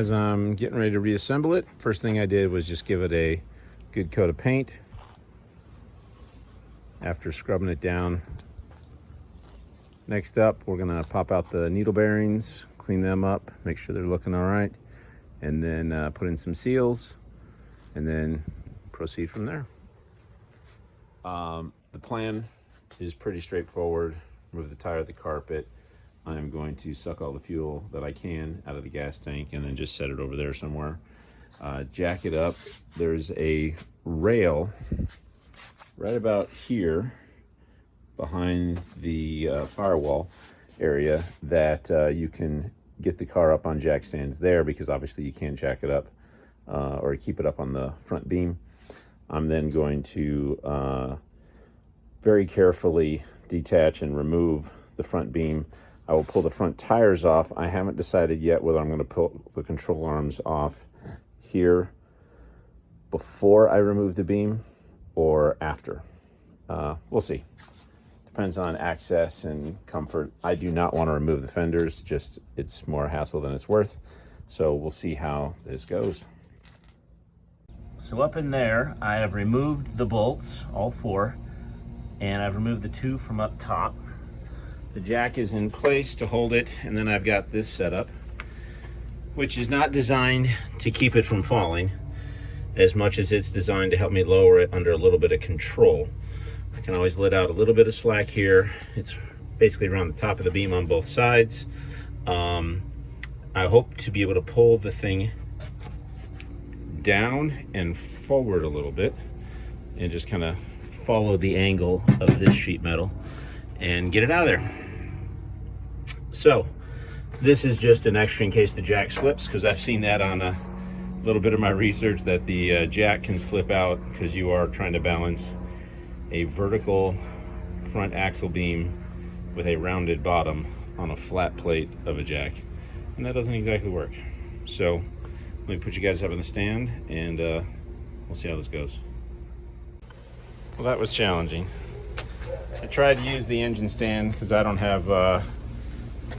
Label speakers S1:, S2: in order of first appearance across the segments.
S1: as I'm getting ready to reassemble it, first thing I did was just give it a good coat of paint after scrubbing it down. Next up, we're gonna pop out the needle bearings, clean them up, make sure they're looking all right, and then put in some seals, and then proceed from there. The plan is pretty straightforward. Remove the tire of the carpet. I'm going to suck all the fuel that I can out of the gas tank and then just set it over there somewhere. Jack it up. There's a rail right about here behind the firewall area that you can get the car up on jack stands there, because obviously you can't jack it up or keep it up on the front beam. I'm then going to very carefully detach and remove the front beam. I will pull the front tires off. I haven't decided yet whether I'm going to pull the control arms off here before I remove the beam or after. We'll see. Depends on access and comfort. I do not want to remove the fenders, just it's more hassle than it's worth. So we'll see how this goes.
S2: So up in there, I have removed the bolts, all four, and I've removed the two from up top. The jack is in place to hold it, and then I've got this set up, which is not designed to keep it from falling as much as it's designed to help me lower it under a little bit of control. I can always let out a little bit of slack here. It's basically around the top of the beam on both sides. I hope to be able to pull the thing down and forward a little bit and just kind of follow the angle of this sheet metal and get it out of there. So this is just an extra in case the jack slips, because I've seen that on a little bit of my research, that the jack can slip out because you are trying to balance a vertical front axle beam with a rounded bottom on a flat plate of a jack, and that doesn't exactly work. So let me put you guys up on the stand and we'll see how this goes.
S1: Well, that was challenging. I tried to use the engine stand because I don't have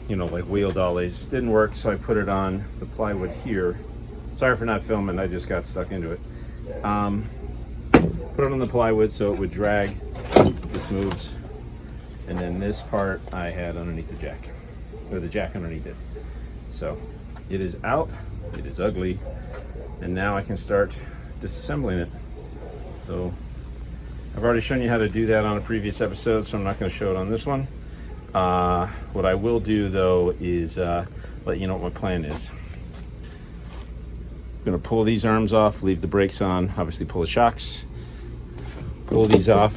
S1: like wheel dollies. Didn't work, so I put it on the plywood here. Sorry for not filming, I just got stuck into it. Put it on the plywood so it would drag. This moves. And then this part I had underneath the jack, or the jack underneath it. So it is out, it is ugly, and now I can start disassembling it. So I've already shown you how to do that on a previous episode, so I'm not going to show it on this one. What I will do though is let you know what my plan is. I'm going to pull these arms off, leave the brakes on, obviously pull the shocks, pull these off,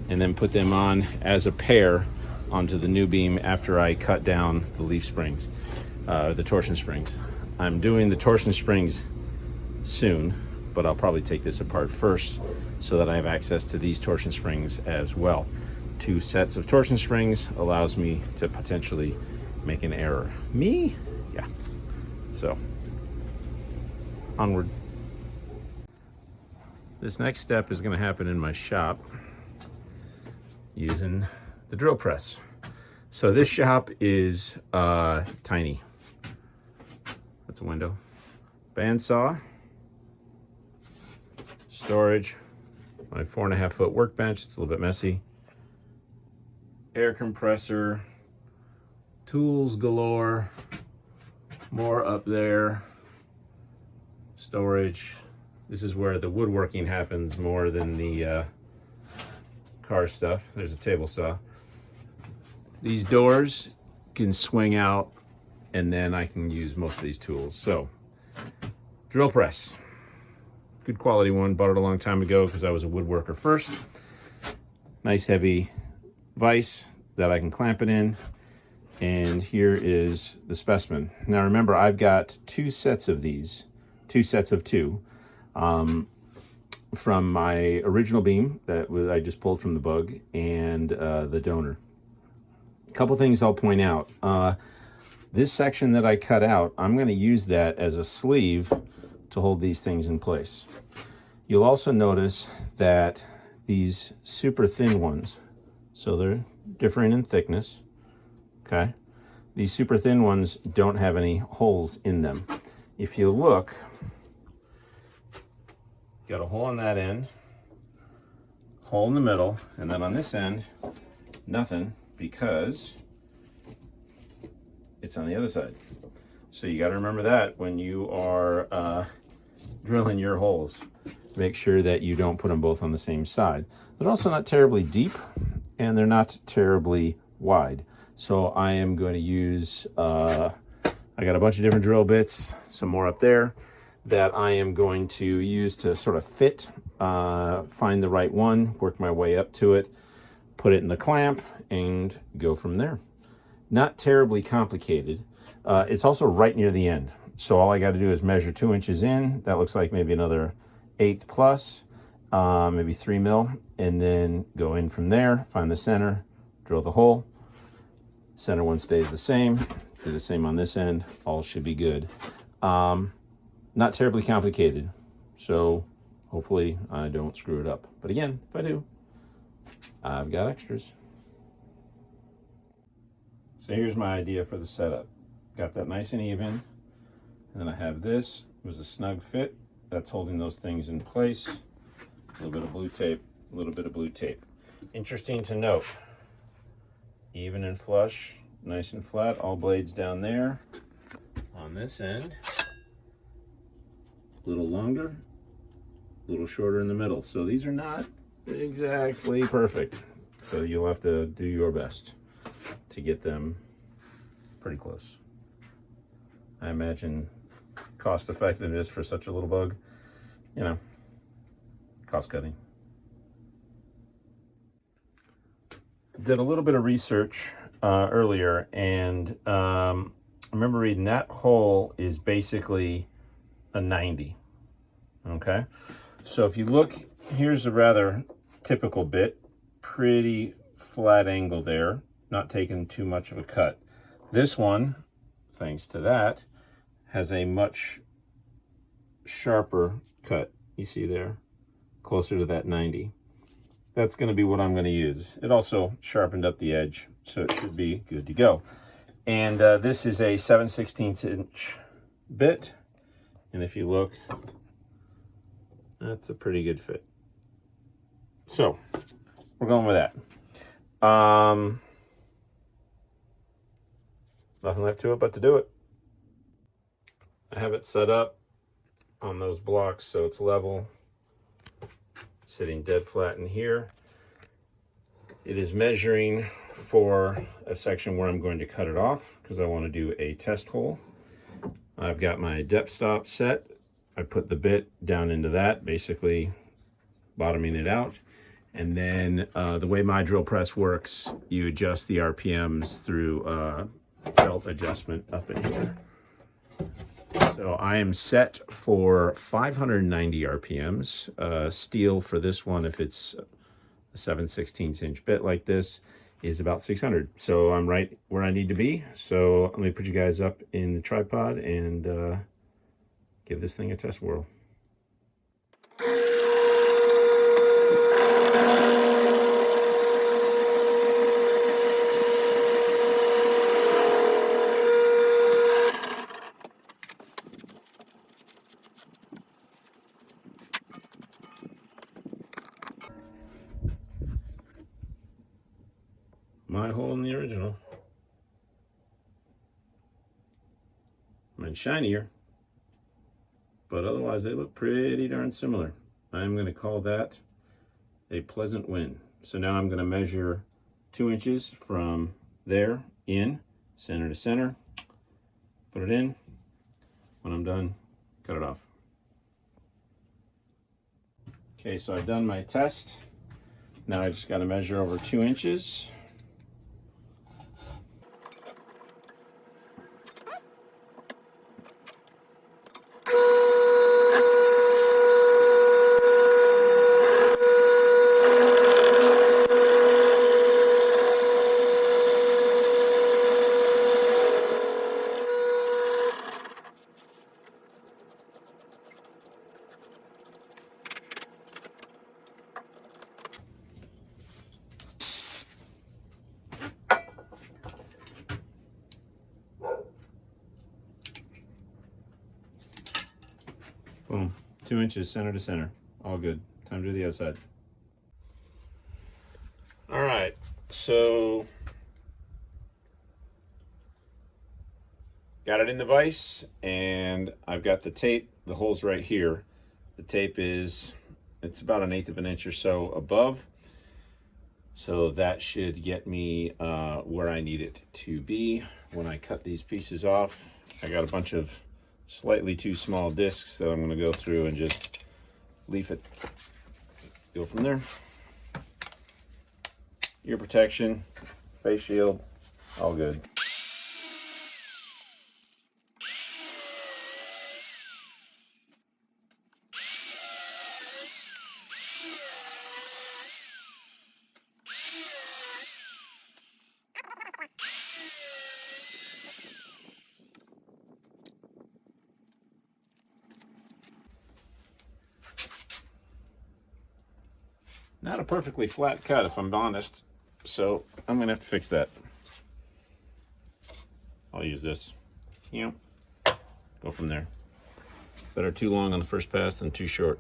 S1: and then put them on as a pair onto the new beam after I cut down the leaf springs, the torsion springs. I'm doing the torsion springs soon, but I'll probably take this apart first so that I have access to these torsion springs as well. 2 sets of torsion springs allows me to potentially make an error. Me? Yeah. So, onward. This next step is going to happen in my shop using the drill press. So this shop is tiny. That's a window. Bandsaw, storage, my 4.5 foot workbench. It's a little bit messy. Air compressor, tools galore, more up there, storage. This is where the woodworking happens more than the car stuff. There's a table saw. These doors can swing out, and then I can use most of these tools. So, drill press. Good quality one, bought it a long time ago because I was a woodworker first. Nice heavy vise that I can clamp it in. And here is the specimen. Now remember, I've got 2 sets of these, 2 sets of 2. From my original beam that I just pulled from the bug, and the donor. A couple things I'll point out. This section that I cut out, I'm going to use that as a sleeve to hold these things in place. You'll also notice that these super thin ones, so they're differing in thickness, okay? These super thin ones don't have any holes in them. if you look, got a hole on that end, hole in the middle, and then on this end, nothing, because it's on the other side. So you got to remember that when you are drilling your holes. Make sure that you don't put them both on the same side. They're also not terribly deep, and they're not terribly wide. So I am going to use, I got a bunch of different drill bits, some more up there, that I am going to use to sort of fit, find the right one, work my way up to it, put it in the clamp, and go from there. Not terribly complicated. It's also right near the end. So all I got to do is measure 2 inches in. That looks like maybe another 1/8 plus, maybe 3 mil, and then go in from there, find the center, drill the hole. Center one stays the same. Do the same on this end. All should be good. Not terribly complicated. So hopefully I don't screw it up. But again, if I do, I've got extras. So here's my idea for the setup. Got that nice and even. And then I have this. It was a snug fit. That's holding those things in place. A little bit of blue tape, a little bit of blue tape. Interesting to note, even and flush, nice and flat, all blades down there. On this end, a little longer, a little shorter in the middle. So these are not exactly perfect. So you'll have to do your best to get them pretty close. I imagine cost effectiveness for such a little bug, you know, cost cutting. Did a little bit of research earlier, and I remember reading that hole is basically a 90. Okay, so if you look, here's a rather typical bit, pretty flat angle there, not taking too much of a cut. This one, thanks to that, has a much sharper cut. You see there, closer to that 90. That's going to be what I'm going to use. It also sharpened up the edge, so it should be good to go. And this is a 7/16 inch bit, and if you look, that's a pretty good fit. So we're going with that. Nothing left to it but to do it. I have it set up on those blocks so it's level, sitting dead flat in here. It is measuring for a section where I'm going to cut it off because I want to do a test hole. I've got my depth stop set. I put the bit down into that, basically bottoming it out. And then the way my drill press works, you adjust the RPMs through belt adjustment up in here. So I am set for 590 RPMs. Steel for this one, if it's a 7/16 inch bit like this, is about 600. So I'm right where I need to be. So let me put you guys up in the tripod and give this thing a test whirl. My hole in the original. Mine's shinier, but otherwise they look pretty darn similar. I'm going to call that a pleasant win. So now I'm going to measure 2 inches from there in, center to center, put it in. When I'm done, cut it off. Okay, so I've done my test. Now I just got to measure over 2 inches. Boom. 2 inches center to center. All good. Time to do the outside. All right. So got it in the vise, and I've got the tape. The hole's right here. The tape is, it's about 1/8 of an inch or so above. So that should get me where I need it to be. When I cut these pieces off, I got a bunch of slightly too small discs that I'm going to go through and just leaf it. Go from there. Ear protection, face shield, all good. Not a perfectly flat cut, if I'm honest, so I'm gonna have to fix that. I'll use this. Go from there. Better too long on the first pass than too short.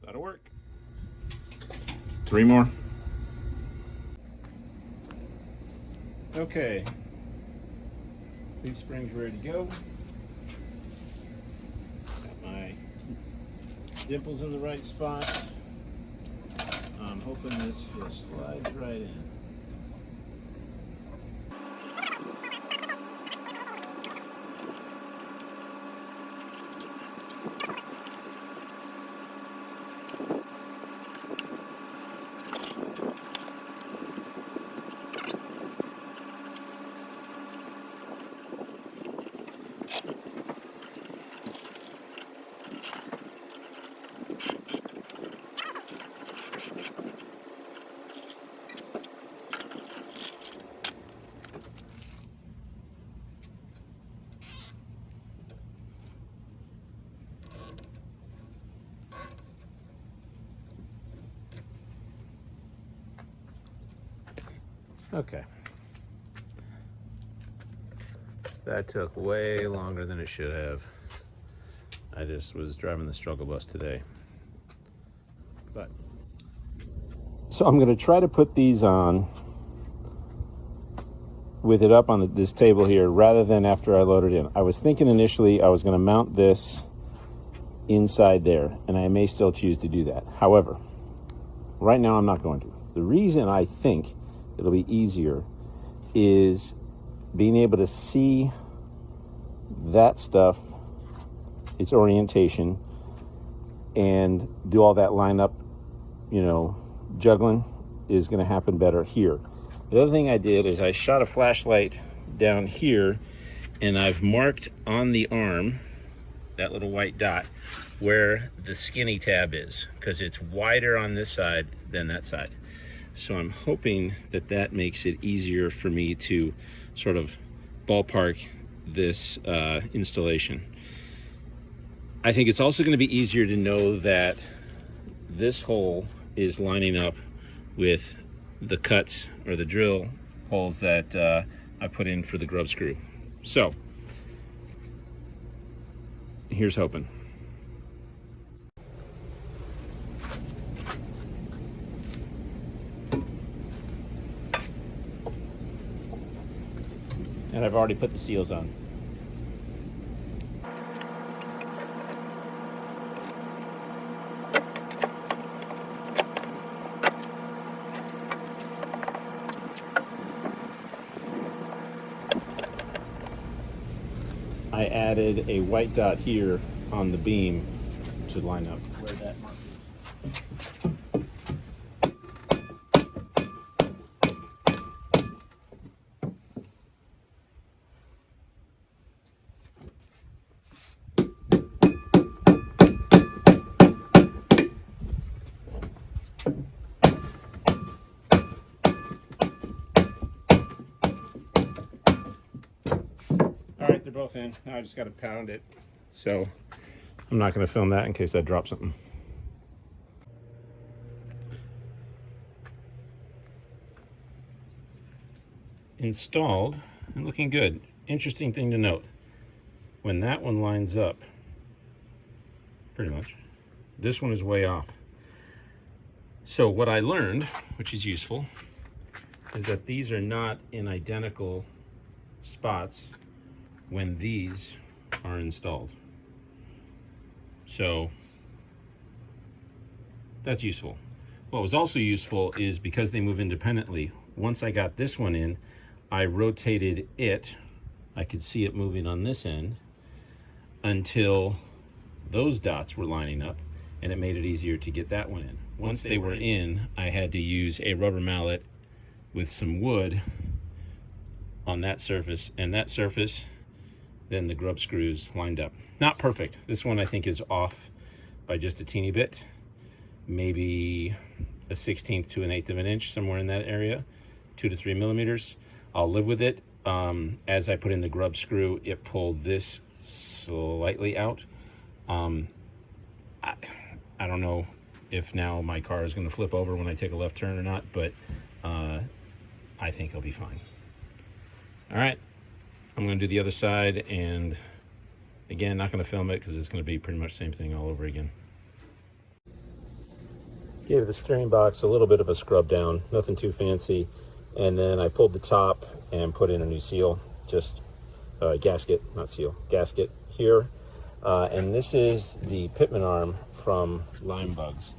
S1: That'll work. 3 more. Okay. Leaf spring's ready to go. Got my dimples in the right spot. I'm hoping this just slides right in. Okay. That took way longer than it should have. I just was driving the struggle bus today. But so I'm going to try to put these on with it up on this table here rather than after I load it in. I was thinking initially I was going to mount this inside there, and I may still choose to do that. However, right now I'm not going to. The reason I think it'll be easier is being able to see that stuff, its orientation, and do all that lineup, juggling is going to happen better here. The other thing I did is I shot a flashlight down here, and I've marked on the arm, that little white dot, where the skinny tab is, because it's wider on this side than that side. So I'm hoping that that makes it easier for me to sort of ballpark this installation. I think it's also going to be easier to know that this hole is lining up with the cuts or the drill holes that I put in for the grub screw. So here's hoping. And I've already put the seals on. I added a white dot here on the beam to line up where that mark is.
S2: They're both in. Now I just got to pound it. So I'm not going to film that in case I drop something. Installed and looking good. Interesting thing to note, when that one lines up, pretty much, this one is way off. So what I learned, which is useful, is that these are not in identical spots when these are installed. So that's useful. What was also useful is because they move independently, once I got this one in, I rotated it. I could see it moving on this end until those dots were lining up, and it made it easier to get that one in. Once they were in, I had to use a rubber mallet with some wood on that surface, and that surface, then the grub screws lined up. Not perfect. This one I think is off by just a teeny bit, maybe a 1/16 to 1/8 of an inch, somewhere in that area, 2 to 3 millimeters. I'll live with it. As I put in the grub screw, it pulled this slightly out. I don't know if now my car is going to flip over when I take a left turn or not, but I think I'll be fine. All right, I'm going to do the other side, and again, not going to film it because it's going to be pretty much the same thing all over again. Gave the steering box a little bit of a scrub down, nothing too fancy. And then I pulled the top and put in a new seal, just gasket, not seal, gasket here. And this is the pitman arm from Lime Bugs.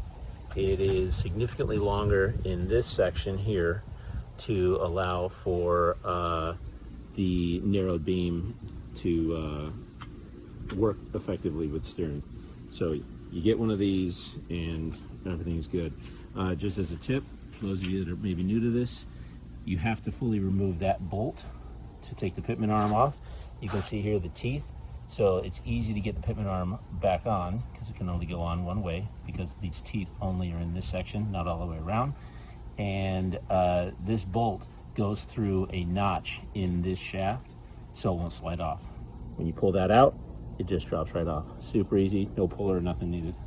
S2: It is significantly longer in this section here to allow for the narrow beam to work effectively with steering. So you get one of these and everything's good. Just as a tip, for those of you that are maybe new to this, you have to fully remove that bolt to take the pitman arm off. You can see here the teeth, so it's easy to get the pitman arm back on because it can only go on one way because these teeth only are in this section, not all the way around. And this bolt goes through a notch in this shaft, so it won't slide off. When you pull that out, it just drops right off. Super easy, no puller, nothing needed.